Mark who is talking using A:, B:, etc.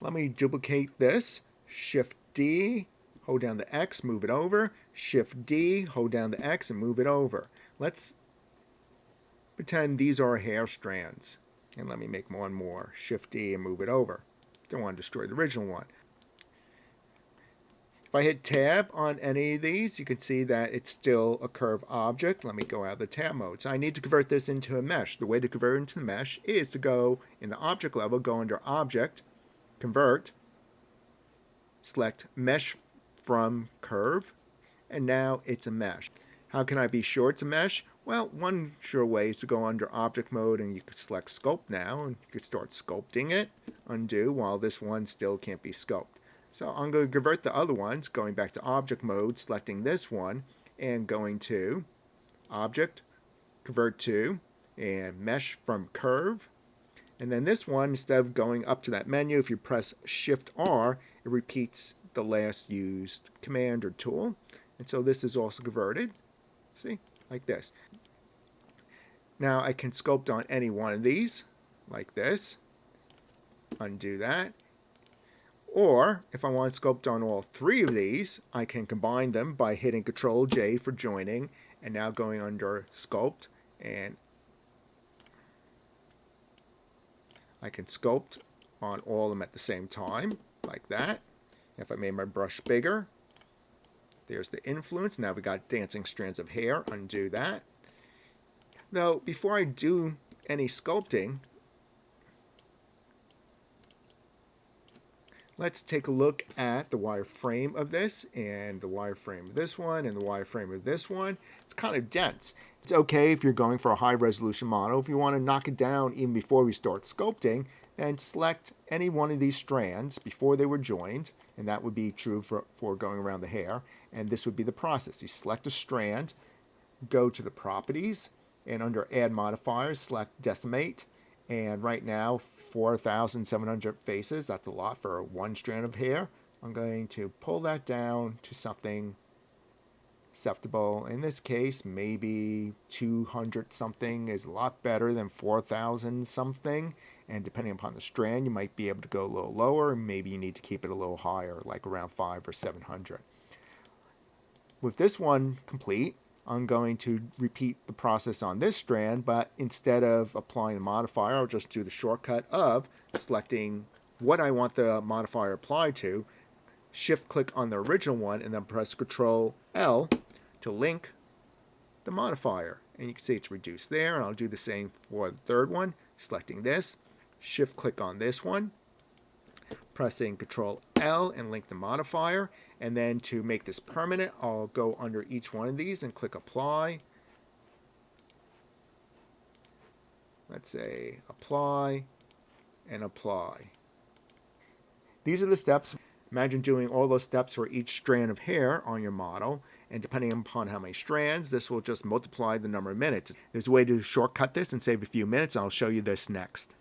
A: Let me duplicate this. Shift D, hold down the X, move it over. Shift D, hold down the X and move it over. Let's pretend these are hair strands. And let me make one more. Shift D and move it over. Don't want to destroy the original one. If I hit tab on any of these, you can see that it's still a curved object. Let me go out of the tab mode. So I need to convert this into a mesh. The way to convert it into the mesh is to go in the object level, go under object, convert, select mesh from curve, and now it's a mesh. How can I be sure it's a mesh? Well, one sure way is to go under object mode and you can select sculpt now and you can start sculpting it, undo, while this one still can't be sculpted. So I'm going to convert the other ones, going back to object mode, selecting this one, and going to object, convert to, and mesh from curve. And then this one, instead of going up to that menu, if you press Shift R, it repeats the last used command or tool. And so this is also converted, see, like this. Now I can sculpt on any one of these, like this, undo that. Or, if I want to sculpt on all three of these, I can combine them by hitting Control J for joining, and now going under Sculpt, and I can sculpt on all of them at the same time, like that. If I made my brush bigger, there's the influence. Now we got dancing strands of hair, undo that. Though, before I do any sculpting, let's take a look at the wireframe of this, and the wireframe of this one, and the wireframe of this one. It's kind of dense. It's okay if you're going for a high resolution model. If you want to knock it down even before we start sculpting, then select any one of these strands before they were joined, and that would be true for going around the hair, and this would be the process. You select a strand, go to the properties, and under add modifiers, select decimate. And right now, 4,700 faces, that's a lot for one strand of hair. I'm going to pull that down to something acceptable. In this case, maybe 200 something is a lot better than 4,000 something. And depending upon the strand, you might be able to go a little lower. Maybe you need to keep it a little higher, like around 500 or 700. With this one complete, I'm going to repeat the process on this strand, but instead of applying the modifier, I'll just do the shortcut of selecting what I want the modifier applied to, shift click on the original one, and then press Control L to link the modifier. And you can see it's reduced there, and I'll do the same for the third one, selecting this, shift click on this one, pressing Control L and link the modifier. And then to make this permanent, I'll go under each one of these and click Apply. Let's say Apply and Apply. These are the steps. Imagine doing all those steps for each strand of hair on your model. And depending upon how many strands, this will just multiply the number of minutes. There's a way to shortcut this and save a few minutes. I'll show you this next.